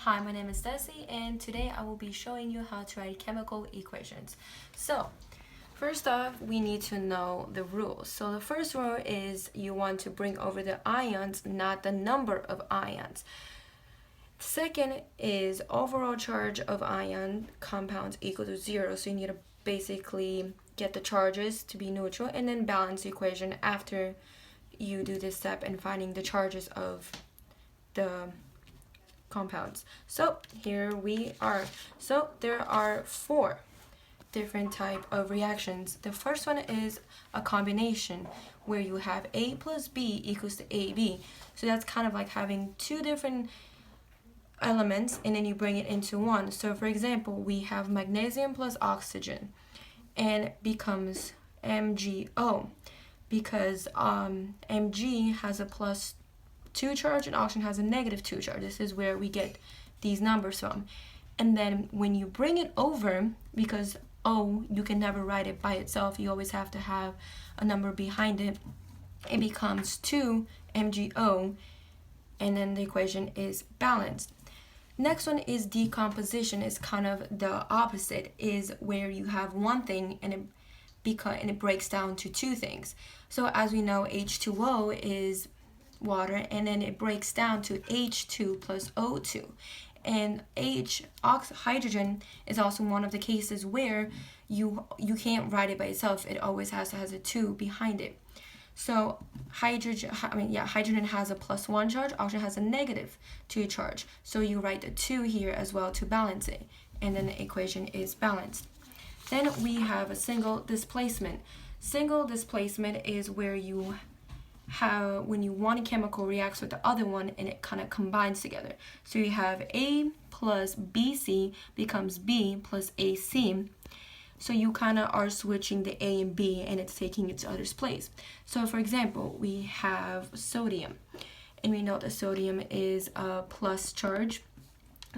Hi, my name is Desi, and today I will be showing you how to write chemical equations. So, first off, we need to know the rules. So the first rule is you want to bring over the ions, not the number of ions. Second is overall charge of ion compounds equal to 0. So you need to basically get the charges to be neutral and then balance the equation after you do this step and finding the charges of the compounds. So here we are. So there are 4 different type of reactions. The first one is a combination where you have A plus B equals to AB. So that's kind of like having 2 different elements and then you bring it into one. So for example, we have magnesium plus oxygen and it becomes MgO because Mg has a plus 2 charge and oxygen has a negative 2 charge. This is where we get these numbers from. And then when you bring it over, because O, you can never write it by itself, you always have to have a number behind it, it becomes 2 MgO, and then the equation is balanced. Next one is decomposition. Is kind of the opposite, is where you have one thing and it breaks down to 2 things. So as we know, H2O is water and then it breaks down to H2 plus O2. And hydrogen is also one of the cases where you can't write it by itself. It always has a 2 behind it. So hydrogen has a plus 1 charge, oxygen has a negative 2 charge. So you write the 2 here as well to balance it, and then the equation is balanced. Then we have a single displacement. Single displacement is where you have when one chemical reacts with the other one and it kind of combines together. So you have A plus BC becomes B plus AC. So you kind of are switching the A and B and it's taking its other's place. So for example, we have sodium and we know that sodium is a plus charge,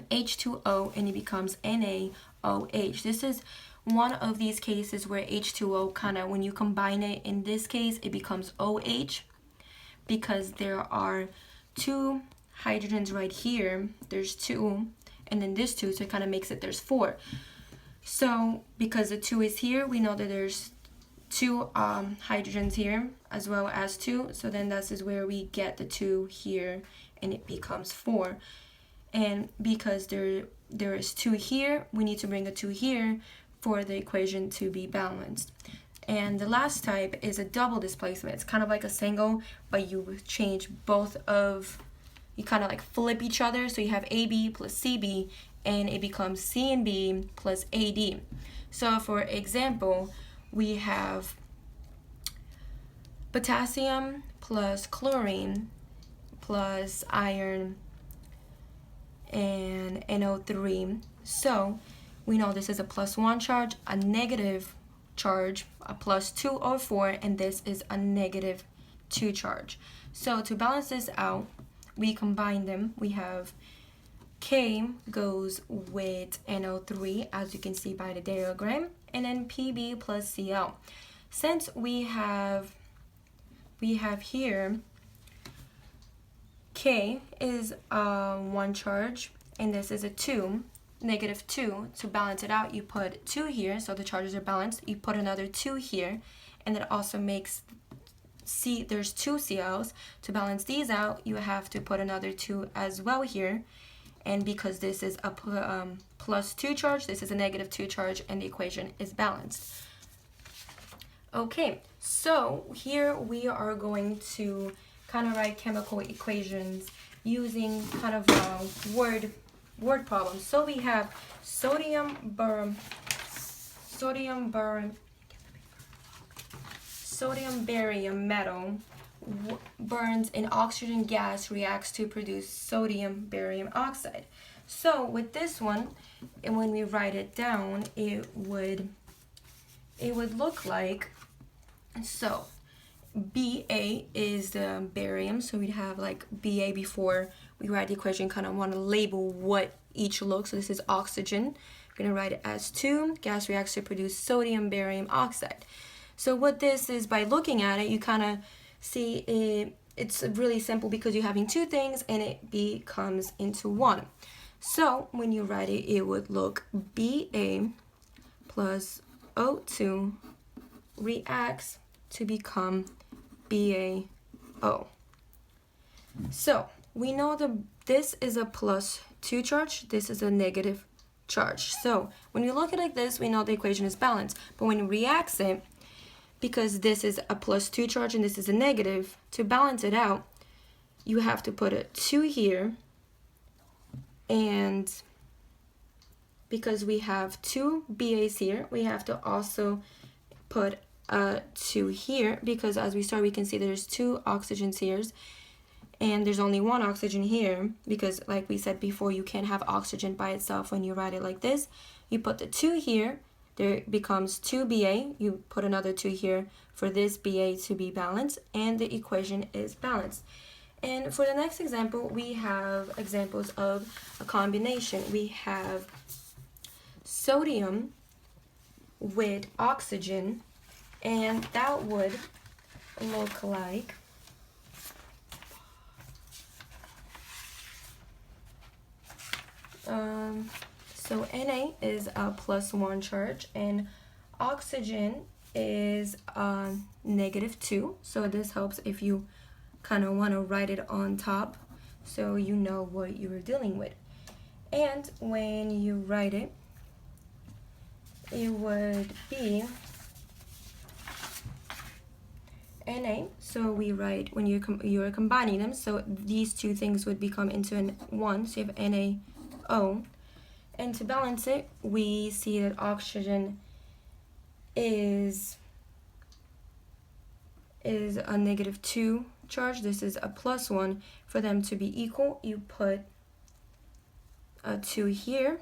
H2O, and it becomes NaOH. This is one of these cases where H2O kind of, when you combine it, in this case, it becomes OH because there are 2 hydrogens right here. There's 2, and then this 2, so it kind of makes it there's 4. So because the 2 is here, we know that there's 2 hydrogens here as well as 2. So then this is where we get the 2 here, and it becomes 4. And because there is 2 here, we need to bring a 2 here for the equation to be balanced. And the last type is a double displacement. It's kind of like a single, but you change you kind of like flip each other. So you have AB plus CB, and it becomes C and B plus AD. So for example, we have potassium plus chlorine plus iron and NO3. So we know this is a plus 1 charge, a negative charge, a plus 2 or 4, and this is a negative 2 charge. So to balance this out, we combine them. We have K goes with NO3, as you can see by the diagram, and then Pb plus Cl. Since we have here K is 1 charge and this is a 2, negative 2. To balance it out, you put 2 here, so the charges are balanced. You put another 2 here, and that also makes there's 2 Cls. To balance these out, you have to put another 2 as well here. And because this is a plus 2 charge, this is a negative 2 charge, and the equation is balanced. Okay, so here we are going to kind of write chemical equations using kind of word problems. So we have sodium barium metal burns in oxygen gas, reacts to produce sodium barium oxide. So with this one, and when we write it down, it would look like, so Ba is the barium, so we'd have like Ba before we write the equation. Kind of want to label what each looks. So this is oxygen. We're going to write it as 2. Gas reacts to produce sodium barium oxide. So what this is, by looking at it, you kind of see it's really simple because you're having 2 things and it becomes into 1. So when you write it, it would look Ba plus O2 reacts to become BaO. So we know that this is a +2 charge, this is a negative charge. So when you look at it like this, we know the equation is balanced. But when it reacts it, because this is a +2 charge and this is a negative, to balance it out, you have to put a 2 here, and because we have 2 BAs here, we have to also put a 2 here, because as we start, we can see there's 2 oxygens here, and there's only 1 oxygen here, because like we said before, you can't have oxygen by itself when you write it like this. You put the 2 here, there becomes 2 Ba, you put another 2 here for this Ba to be balanced, and the equation is balanced. And for the next example, we have examples of a combination. We have sodium with oxygen, and that would look like so Na is a +1 charge and oxygen is -2. So this helps if you kind of want to write it on top so you know what you were dealing with. And when you write it, it would be Na. So we write when you're combining them, so these two things would become into an 1, so you have NaO. And to balance it, we see that oxygen is a -2 charge. This is a +1. For them to be equal, you put a 2 here,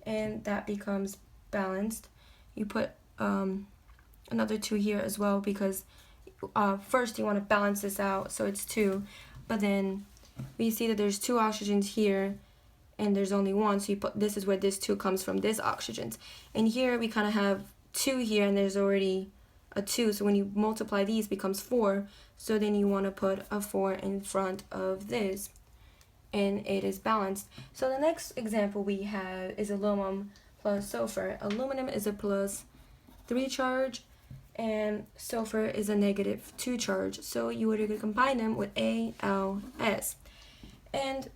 and that becomes balanced. You put another 2 here as well, because first you want to balance this out, so it's 2, but then we see that there's 2 oxygens here and there's only 1, so you put, this is where this 2 comes from, this oxygens. And here we kind of have 2 here and there's already a 2, so when you multiply these, becomes 4, so then you want to put a 4 in front of this, and it is balanced. So the next example we have is aluminum plus sulfur. Aluminum is a +3 charge and sulfur is a -2 charge, so you would combine them with ALS. And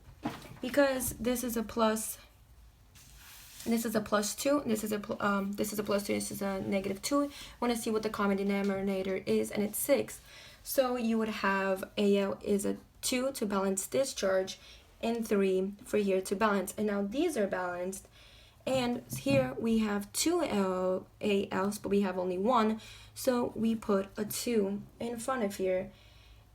because this is a +2, this is a +2, this is a +2, this is a -2. Want to see what the common denominator is, and it's 6. So you would have Al is a 2 to balance this charge, and 3 for here to balance. And now these are balanced, and here we have 2 ALs, but we have only 1, so we put a 2 in front of here.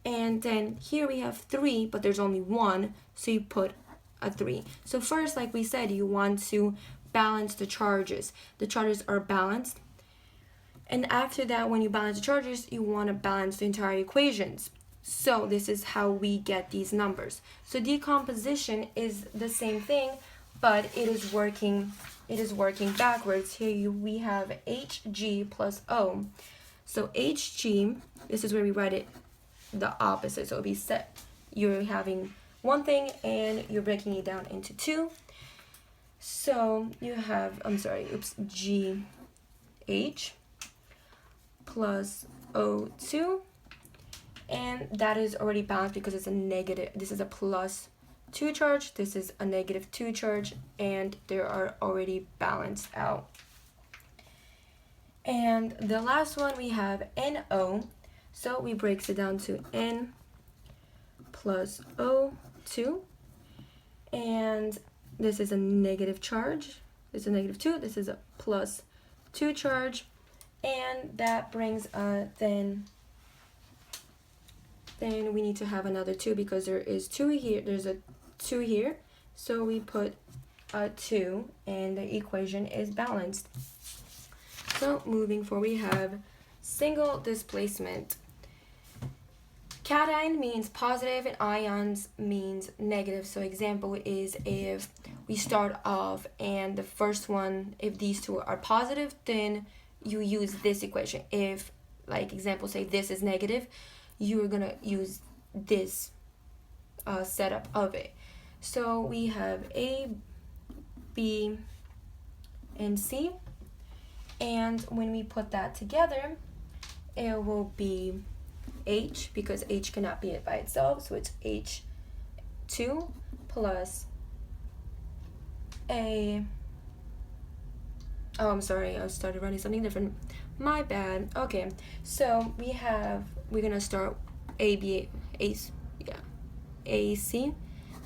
And then here we have 3, but there's only 1, so you put a 3. So first, like we said, you want to balance the charges. The charges are balanced. And after that, when you balance the charges, you want to balance the entire equations. So this is how we get these numbers. So decomposition is the same thing, but it is working backwards. Here we have Hg plus O. So Hg, this is where we write it the opposite. So it'll be set. You're having one thing and you're breaking it down into 2. So you have, GH plus O2, and that is already balanced because it's a negative. This is a +2 charge, this is a -2 charge, and they are already balanced out. And the last one we have NO, so we breaks it down to N plus O2, and this is a negative charge, this is a -2, this is a +2 charge, and that brings then we need to have another 2 because there is 2 here, there's a 2 here, so we put a 2 and the equation is balanced. So moving forward, we have single displacement. Cation means positive and ions means negative. So example is if we start off and the first one, if these two are positive, then you use this equation. If, like example, say this is negative, you're gonna use this setup of it. So we have A B, and C. And when we put that together, it will be H, because H cannot be it by itself, so it's H2 plus A. Oh, I'm sorry, I started writing something different. My bad. Okay, so we're gonna start AC.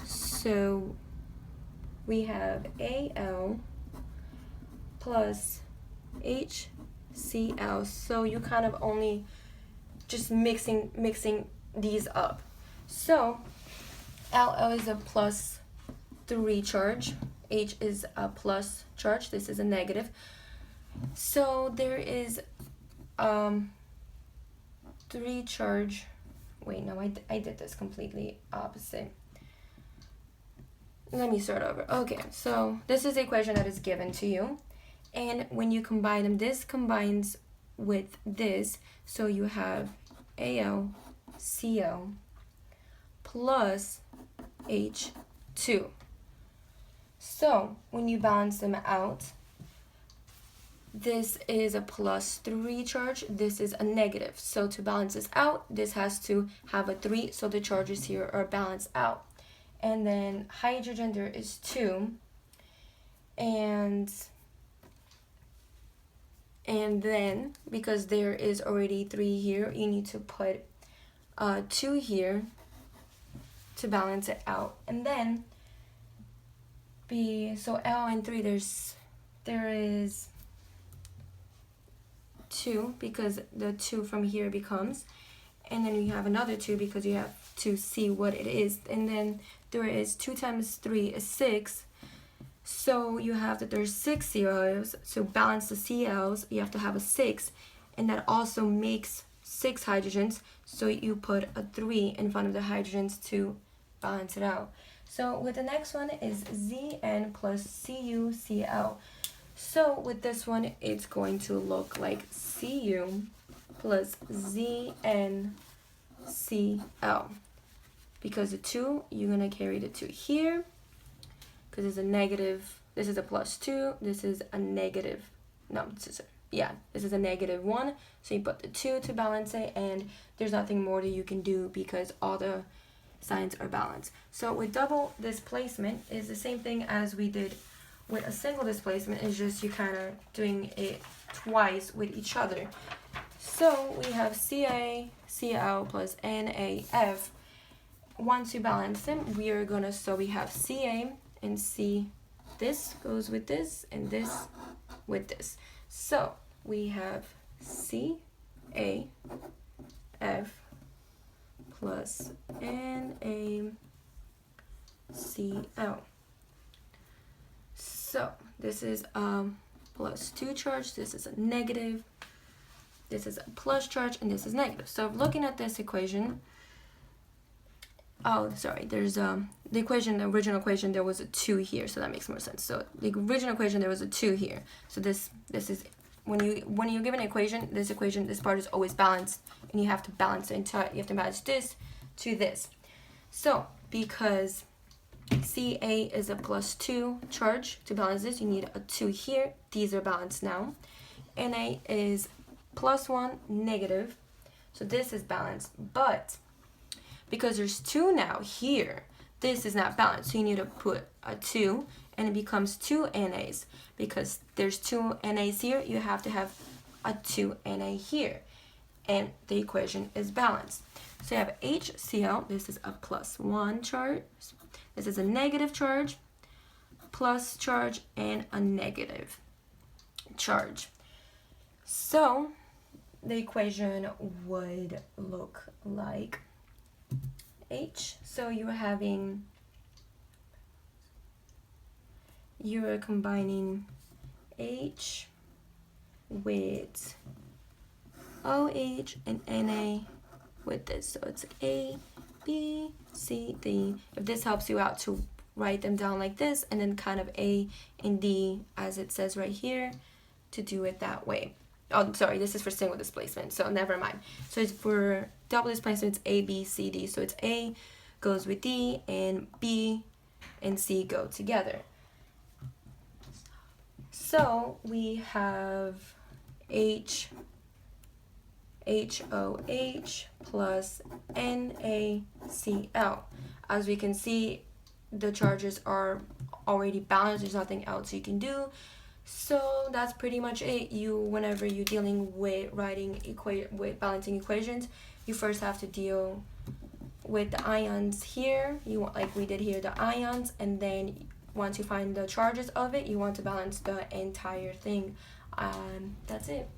So we have Al plus HCl. So you kind of only just mixing these up. So Al is a +3 charge, H is a plus charge, this is a negative. So there is 3 charge. Wait, no, I did this completely opposite. Let me start over. Okay, so this is the equation that is given to you, and when you combine them, this combines with this, so you have AlCl plus H2. So when you balance them out, this is a +3 charge, this is a negative. So to balance this out, this has to have a 3, so the charges here are balanced out. And then hydrogen, there is 2. And then, because there is already 3 here, you need to put 2 here to balance it out. And then so L and 3, there is 2, because the 2 from here becomes, and then you have another 2 because you have to see what it is, and then there is 2 times 3 is 6, so you have that there's 6 CLs, so balance the CLs, you have to have a 6, and that also makes 6 hydrogens, so you put a 3 in front of the hydrogens to balance it out. So with the next one is Zn plus CuCl. So with this one, it's going to look like Cu plus ZnCl. Because the 2, you're going to carry the 2 here, because it's a negative, this is a +2, this is a negative, this is a -1, so you put the 2 to balance it, and there's nothing more that you can do because all the signs are balanced. So with double displacement is the same thing as we did with a single displacement, it's just you kind of doing it twice with each other. So we have CaCl plus NaF. Once you balance them, we have Ca and C. This goes with this, and this with this. So we have CaF plus NaCl. So this is +2 charge, this is a negative, this is a plus charge, and this is negative. So looking at this equation, there's the original equation, there was a 2 here, so that makes more sense. So the original equation, there was a 2 here. So this is, when you're given an equation, this part is always balanced, and you have to balance the entire, you have to match this to this. So because Ca is a +2 charge, to balance this, you need a 2 here. These are balanced now. Na is +1, negative, so this is balanced, but because there's 2 now here, this is not balanced, so you need to put a 2, and it becomes 2 NAs. Because there's 2 NAs here, you have to have a 2 Na here, and the equation is balanced. So you have HCl, this is a +1 charge, this is a negative charge, plus charge, and a negative charge. So the equation would look like H. So you're combining H with OH and Na with this. So it's A, B, C, D. If this helps you out to write them down like this, and then kind of A and D as it says right here, to do it that way. Oh, sorry, this is for single displacement, so never mind. So it's for double displacement, it's A, B, C, D. So it's A goes with D, and B and C go together. So we have HOH plus NaCl. As we can see, the charges are already balanced. There's nothing else you can do. So that's pretty much it. Whenever you're dealing with with balancing equations, you first have to deal with the ions here. You want, like we did here, the ions, and then once you find the charges of it, you want to balance the entire thing. That's it.